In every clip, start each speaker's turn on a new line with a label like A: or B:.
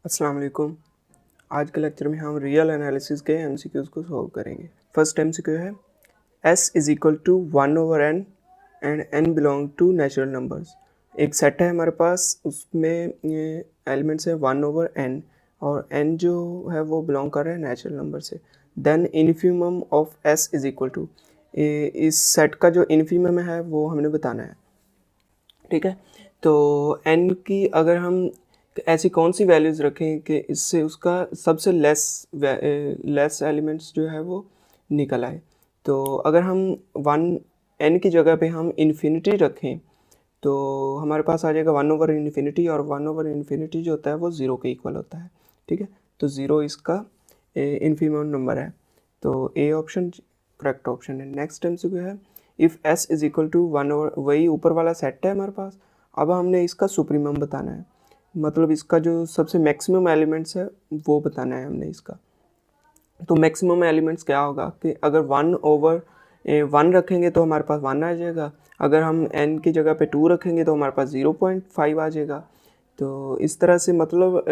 A: अस्सलाम वालेकुम। आज के लेक्चर में हम रियल एनालिसिस के एमसीक्यूज़ को सॉल्व करेंगे। फर्स्ट एमसीक्यू है s is equal to 1/n and n belong to natural numbers. एक सेट है हमारे पास, उसमें एलिमेंट्स है 1/n और n जो है वो बिलोंग कर रहा है नेचुरल नंबर से। Then infimum of s is equal to, इस सेट का जो इन्फीमम है वो हमने बताना है। ठीक है, तो n की अगर हम ऐसी कौन सी वैल्यूज़ रखें कि इससे उसका सबसे लेस एलिमेंट्स जो है वो निकल आए। तो अगर हम 1n की जगह पे हम इन्फिनिटी रखें तो हमारे पास आ जाएगा 1/∞, और 1/∞ जो होता है वो 0 के इक्वल होता है। ठीक है, तो 0 इसका इन्फीमम नंबर है, तो ए ऑप्शन करेक्ट ऑप्शन है। नेक्स्ट एमसीक्यू है if s is equal to 1/, वही ऊपर वाला सेट है हमारे पास। अब हमने इसका सुप्रीमम बताना है, मतलब इसका जो सबसे मैक्सिमम एलिमेंट्स है वो बताना है हमने इसका। तो मैक्सिमम एलिमेंट्स क्या होगा कि अगर 1/1 रखेंगे तो हमारे पास 1 आ जाएगा, अगर हम n की जगह पे 2 रखेंगे तो हमारे पास 0.5 आ जाएगा। तो इस तरह से मतलब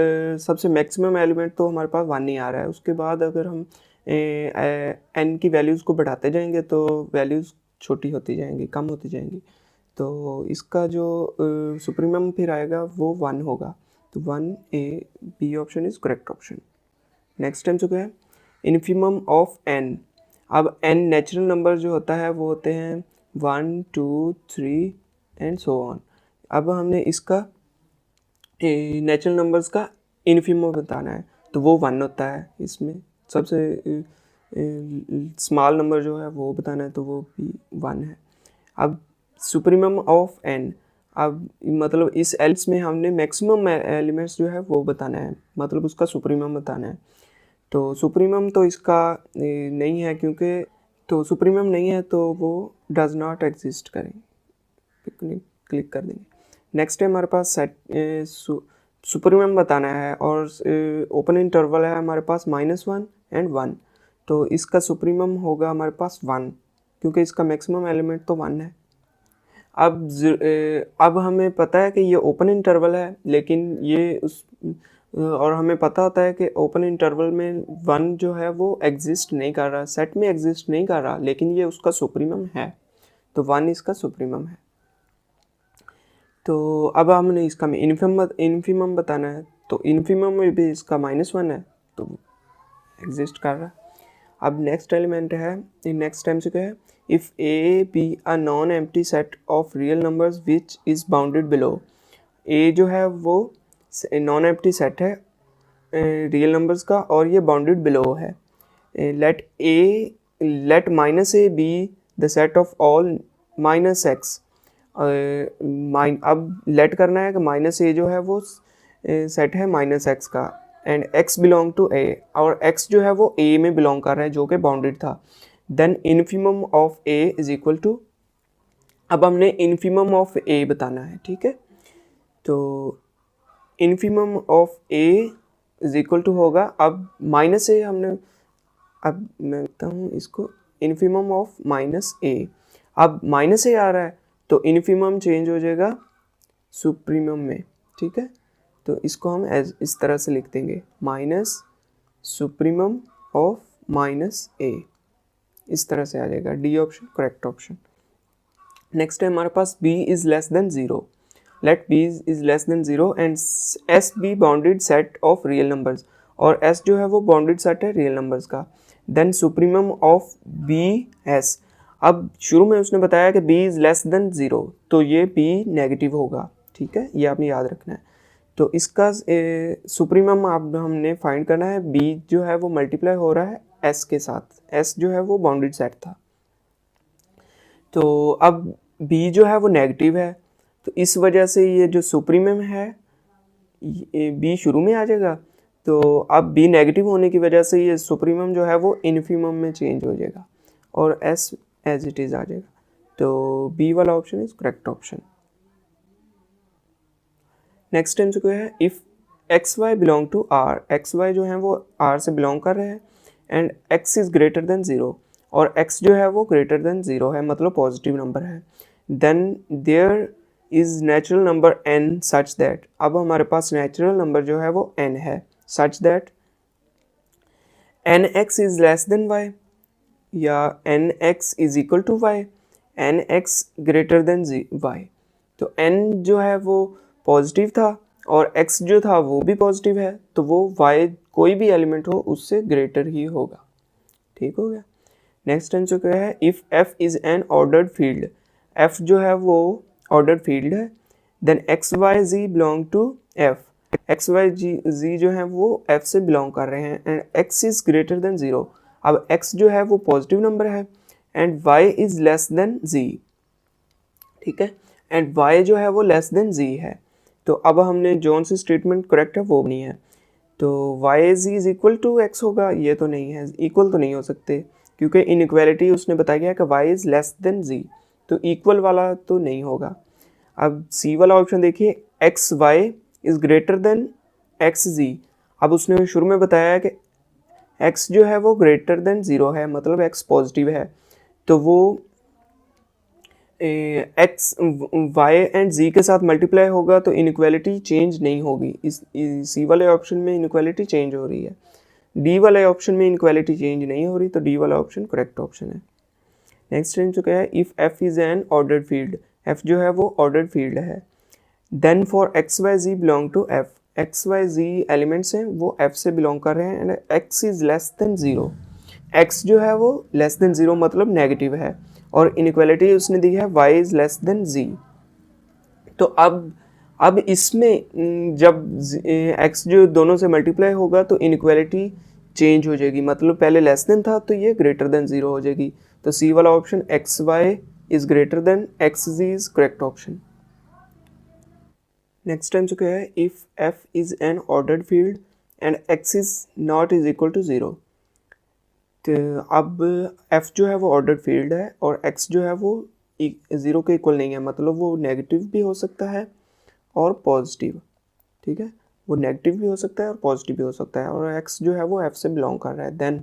A: सबसे मैक्सिमम एलिमेंट तो हमारे पास 1 ही आ रहा है। उसके बाद अगर हम n की वैल्यूज़ को बढ़ाते जाएंगे तो वैल्यूज़ छोटी होती जाएंगी, कम होती जाएंगी। तो इसका जो सुप्रीमम फिर आएगा वो 1 होगा, तो 1A B option is correct option. Next time जो क्या है इन्फीमम ऑफ n। अब n नेचुरल नंबर जो होता है वो होते हैं 1 2 3 एंड सो ऑन। अब हमने इसका नेचुरल नंबर्स का इन्फीमम बताना है, तो वो 1 होता है। इसमें सबसे स्मॉल नंबर जो है वो बताना है, तो वो भी 1 है। अब सुप्रीमम ऑफ n, अब मतलब इस एल्स में हमने मैक्सिमम एलिमेंट्स जो है वो बताना है, मतलब उसका सुप्रीमम बताना है। तो सुप्रीमम तो इसका नहीं है, क्योंकि तो सुप्रीमम नहीं है तो वो डज नॉट एग्जिस्ट करेंगे, क्लिक कर देंगे। नेक्स्ट है हमारे पास सेट सुप्रीमम बताना है, और ओपन इंटरवल है हमारे पास -1 एंड 1, तो इसका सुप्रीमम होगा हमारे पास 1, क्योंकि इसका मैक्सिमम एलिमेंट तो 1 है। अब हमें पता है कि ये ओपन इंटरवल है, लेकिन ये और हमें पता होता है कि ओपन इंटरवल में 1 जो है वो एग्जिस्ट नहीं कर रहा, सेट में एग्जिस्ट नहीं कर रहा, लेकिन ये उसका सुप्रीमम है, तो 1 इसका सुप्रीमम है। तो अब हमने इसका इन्फीमम बताना है, तो इन्फीमम में भी इसका -1 है, तो एग्जिस्ट कर रहा है। अब नेक्स्ट एलिमेंट है, नेक्स्ट टाइम से क्या है if A B a non empty set of real numbers which is bounded below. A जो है वो नॉन एम्प्टी सेट है रियल नंबर्स का, और ये बाउंडेड बिलो है। Let -a B the set of all -x। अब लेट करना है कि -a जो है वो सेट है -x का, and x belong to a, और x जो है वो a में बिलोंग कर रहा है जो कि बाउंडेड था। Then infimum of a is equal to, अब हमने इन्फीमम ऑफ a बताना है। ठीक है, तो infimum of a is equal to होगा, अब -a हमने, अब मैं बताता हूँ इसको इन्फीमम ऑफ -a। अब -a आ रहा है तो इन्फीमम चेंज हो जाएगा सुप्रीमम में। ठीक है, तो इसको हम इस तरह से लिख देंगे माइनस सुप्रीमम ऑफ -a, इस तरह से आ जाएगा। D option correct option. Next है हमारे पास b is less than 0। Let b is less than 0 and s be bounded set of real numbers, और s जो है वो बाउंडेड सेट है रियल नंबर्स का। Then supremum of b s, अब शुरू में उसने बताया कि b इज लेस देन 0, तो ये b नेगेटिव होगा। ठीक है, ये आपने याद रखना है। तो इसका सुप्रीमम अब हमने फाइंड करना है, b जो है वो मल्टीप्लाई हो रहा है s के साथ, s जो है वो बाउंडेड सेट था, तो अब b जो है वो नेगेटिव है, तो इस वजह से ये जो सुप्रीमम है b शुरू में आ जाएगा। तो अब b नेगेटिव होने की वजह से ये सुप्रीमम जो है वो इन्फीमम में चेंज हो जाएगा, और s एज इट इज़ आ जाएगा। तो b वाला option is correct option. Next time जो है if X Y belong to R, X Y जो है वो आर से बिलोंग कर रहे हैं, and X is greater than 0, और एक्स जो है वो ग्रेटर देन 0 है, मतलब पॉजिटिव नंबर है। Then there is natural number n such that, अब हमारे पास नेचुरल नंबर जो है वो n है, such that nx is less than y या nx is equal to y, nx greater than y। तो n जो है वो पॉजिटिव था और x जो था वो भी पॉजिटिव है, तो वो y कोई भी एलिमेंट हो उससे ग्रेटर ही होगा। ठीक हो गया। नेक्स्ट आंसर क्या है, if f is an ordered field, f जो है वो ऑर्डर्ड फील्ड है, then x y z belong to f, x y z जो है वो f से बिलोंग कर रहे हैं, and x is greater than 0। अब x जो है वो पॉजिटिव नंबर है and y is less than z, ठीक है, एंड y जो है वो लेस देन z है। तो अब हमने जौन सी स्टेटमेंट करेक्ट है वो नहीं है, तो y is equal to x होगा, ये तो नहीं है, इक्वल तो नहीं हो सकते क्योंकि इनइक्वालिटी उसने बताया है कि y is less than z, तो इक्वल वाला तो नहीं होगा। अब सी वाला ऑप्शन देखिए, x Y is greater than x z. अब उसने शुरू में बताया है कि x जो है वो ग्रेटर देन 0 है, मतलब x पॉजिटिव है, तो वो x y एंड z के साथ मल्टीप्लाई होगा तो इनइक्वालिटी चेंज नहीं होगी। इस सी वाले ऑप्शन में इनइक्वालिटी चेंज हो रही है, डी वाले ऑप्शन में इनइक्वालिटी चेंज नहीं हो रही, तो डी वाला ऑप्शन करेक्ट ऑप्शन है। नेक्स्ट जो क्या है, if f is an ordered field, f जो है वो ऑर्डर्ड फील्ड है, then for x y z belong to f, x y z elements हैं वो f से बिलोंग कर रहे हैं, and x is less than 0, x जो है वो लेस देन 0 मतलब नेगेटिव है, और इनइक्वालिटी उसने दी है y is less than z। तो अब इसमें जब x जो दोनों से मल्टीप्लाई होगा तो इनइक्वालिटी चेंज हो जाएगी, मतलब पहले लेस देन था तो ये ग्रेटर देन 0 हो जाएगी। तो सी वाला option X Y is greater than x Z is correct option. Next time जो क्या है, if F is an ordered field and X is not is equal to 0, तो अब f जो है वो ऑर्डर्ड फील्ड है और x जो है वो 0 के इक्वल नहीं है, मतलब वो नेगेटिव भी हो सकता है और पॉजिटिव, ठीक है, वो नेगेटिव भी हो सकता है और पॉजिटिव भी हो सकता है, और x जो है वो f से बिलोंग कर रहा है। देन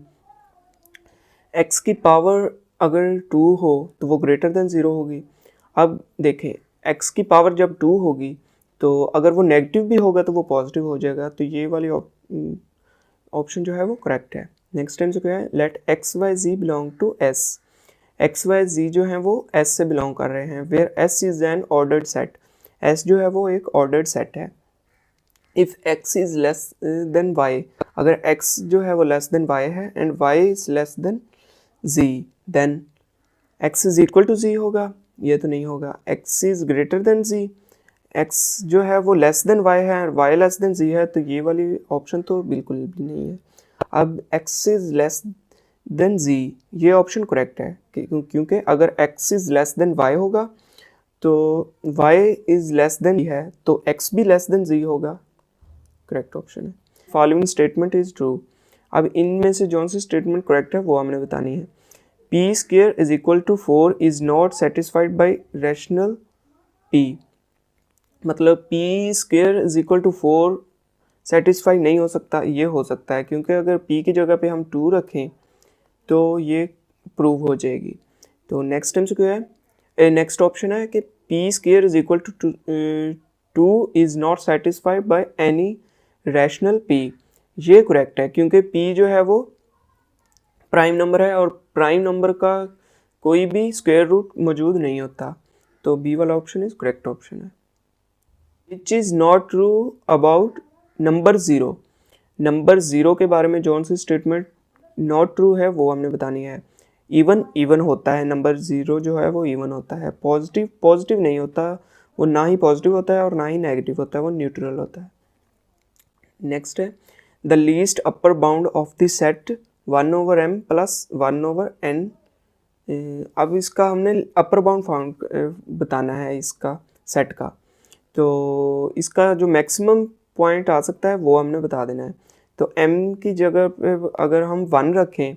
A: x की पावर अगर 2 हो तो वो ग्रेटर देन 0 होगी। अब देखें, x की पावर जब 2 होगी तो अगर वो नेगेटिव भी होगा तो वो पॉजिटिव हो जाएगा, तो ये वाली ऑप्शन जो है वो करेक्ट है। नेक्स्ट टाइम जो क्या है, let x y z belong to S, x y z जो हैं वो एस से बिलोंग कर रहे हैं, where S is an ordered set, S जो है वो एक ऑर्डर्ड सेट है। If x is less than y, अगर एक्स जो है वो लेस देन वाई है and y is less than z, then x is equal to z होगा, ये तो नहीं होगा। X is greater than Z, X जो है वो लेस देन वाई है और वाई लेस देन जी है, तो ये वाली ऑप्शन तो बिल्कुल भी नहीं है। अब x is less than z, ये ऑप्शन करेक्ट है क्योंकि अगर x is less than y होगा तो y इज़ लेस देन है, तो x भी लेस देन z होगा, करेक्ट ऑप्शन है। फॉलोइंग स्टेटमेंट इज़ ट्रू, अब इनमें से जौन सी स्टेटमेंट करेक्ट है वो हमने बतानी है। p square is equal to 4 is not satisfied by rational p, मतलब p square is equal to 4 satisfy नहीं हो सकता, ये हो सकता है क्योंकि अगर p की जगह पे हम 2 रखें तो ये प्रूव हो जाएगी। तो नेक्स्ट टाइम से क्या है, नेक्स्ट ऑप्शन है कि p square is equal to 2 is not satisfied by any rational p, ये करेक्ट है क्योंकि p जो है वो प्राइम नंबर है और प्राइम नंबर का कोई भी स्क्वायर रूट मौजूद नहीं होता, तो b वाला ऑप्शन इज करेक्ट ऑप्शन है। Which is not true about number zero, number zero के बारे में जौन सी स्टेटमेंट नॉट ट्रू है वो हमने बतानी है। इवन होता है, नंबर ज़ीरो जो है वो इवन होता है, पॉजिटिव नहीं होता, वो ना ही पॉजिटिव होता है और ना ही नेगेटिव होता है, वो न्यूट्रल होता है। नेक्स्ट है, the least upper bound of the set 1/m plus 1/n, अब इसका हमने अपर बाउंड फाउंड बताना है इसका सेट का, तो इसका जो मैक्सिमम पॉइंट आ सकता है वो हमने बता देना है। तो m की जगह पे अगर हम 1 रखें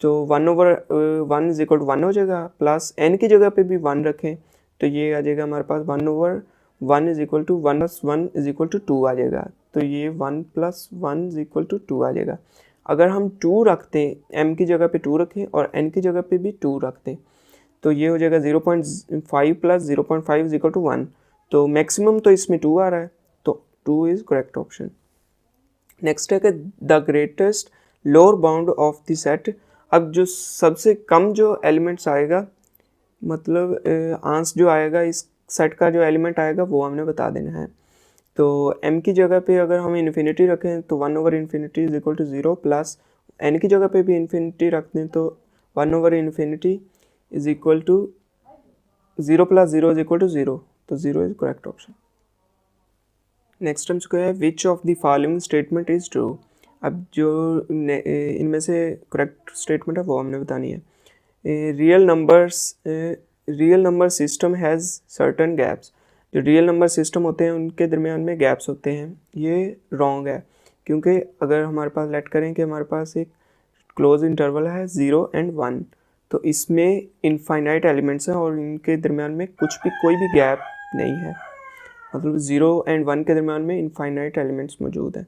A: तो 1/1 इज इक्वल टू 1 हो जाएगा, प्लस n की जगह पे भी 1 रखें तो ये आ जाएगा हमारे पास 1/1 is equal to 1 + 1 is equal to 2 आ जाएगा, तो ये 1 + 1 इज इक्वल टू 2 आ जाएगा। अगर हम 2 रखते हैं, m की जगह पे 2 रखें और n की जगह पे भी 2 रखते हैं, तो ये हो जाएगा 0.5 + 0.5 इज इक्वल टू 1, तो मैक्सिमम तो इसमें 2 आ रहा है, तो 2 इज़ करेक्ट ऑप्शन। नेक्स्ट है कि the greatest lower bound of the set. अब जो सबसे कम जो एलिमेंट्स आएगा, मतलब आंस जो आएगा इस सेट का, जो एलिमेंट आएगा वो हमने बता देना है। तो m की जगह पे अगर हम इन्फिनिटी रखें तो 1/∞ is equal to 0, plus n की जगह पे भी इन्फिनिटी रख दें तो 1/∞ is equal to 0 + 0 is equal to 0, तो 0 इज करेक्ट ऑप्शन। नेक्स्ट हम क्या है, विच of the following statement is true. अब जो इनमें से करेक्ट स्टेटमेंट है वो हमने बतानी है। Real number system has certain gaps. जो रियल नंबर सिस्टम होते हैं उनके दरमियान में गैप्स होते हैं, ये रॉन्ग है, क्योंकि अगर हमारे पास लेट करें कि हमारे पास एक क्लोज इंटरवल है 0 और 1, तो इसमें इनफाइनाइट एलिमेंट्स हैं और इनके दरमियान में कोई भी गैप नहीं है, मतलब 0 और 1 के दरमियान में इनफाइनाइट एलिमेंट्स मौजूद हैं।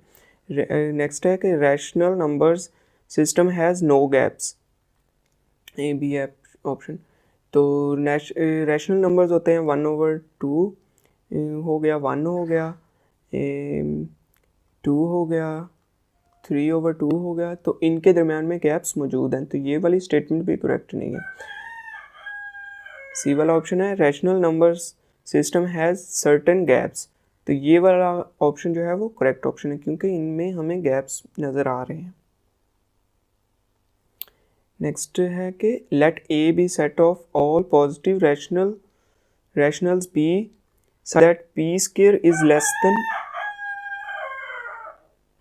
A: नेक्स्ट है कि rational numbers system has no gaps, A B है ऑप्शन। तो रैशनल नंबर्स होते हैं 1/2 हो गया, 1 हो गया, 2 हो गया, 3/2 हो गया, तो इनके दरमियान में गैप्स मौजूद हैं, तो ये वाली स्टेटमेंट भी करेक्ट नहीं है। सी वाला ऑप्शन है rational numbers system has certain gaps, तो ये वाला ऑप्शन जो है वो करेक्ट ऑप्शन है, क्योंकि इनमें हमें गैप्स नज़र आ रहे हैं। नेक्स्ट है कि let A be set of all positive rationals be such that P square is less than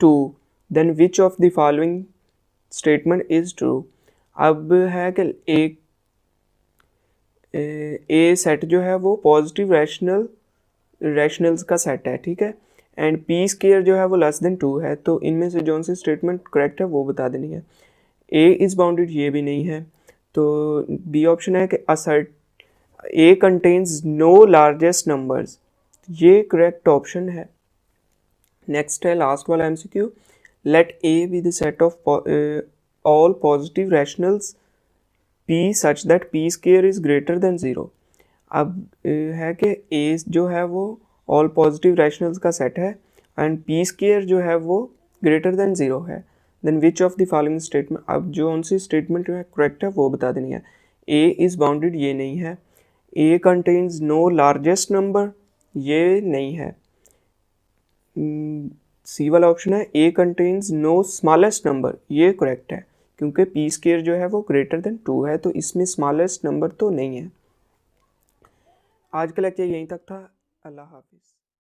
A: 2, then which of the following statement is true. अब है कि ए सेट जो है वो पॉजिटिव रैशनल्स का सेट है, ठीक है, एंड पी स्क्वायर जो है वो लेस देन 2 है, तो इनमें से जो सी स्टेटमेंट करेक्ट है वो बता देनी है। ए इज़ बाउंडेड, ये भी नहीं है, तो बी ऑप्शन है कि assert A contains no largest numbers, ये करेक्ट ऑप्शन है। नेक्स्ट है लास्ट वाला MCQ, let A be the set of all positive rationals P such that P square is greater than 0। अब है कि ए जो है वो ऑल पॉजिटिव रैशनल्स का सेट है एंड पी स्क्वायर जो है वो ग्रेटर देन 0 है, then which of the following statement. अब जो उनसी स्टेटमेंट जो है करेक्ट है वो बता देनी है। ए इज़ बाउंडेड, ये नहीं है। ए कंटेन्स नो लार्जेस्ट नंबर, ये नहीं है। सी वाला ऑप्शन है ए कंटेन्स नो स्मॉलेस्ट नंबर, ये करेक्ट है, क्योंकि पी स्क्वायर जो है वो ग्रेटर देन 2 है, तो इसमें स्मॉलेस्ट नंबर तो नहीं है। आज का लेक्चर यहीं तक था। अल्लाह हाफिज़।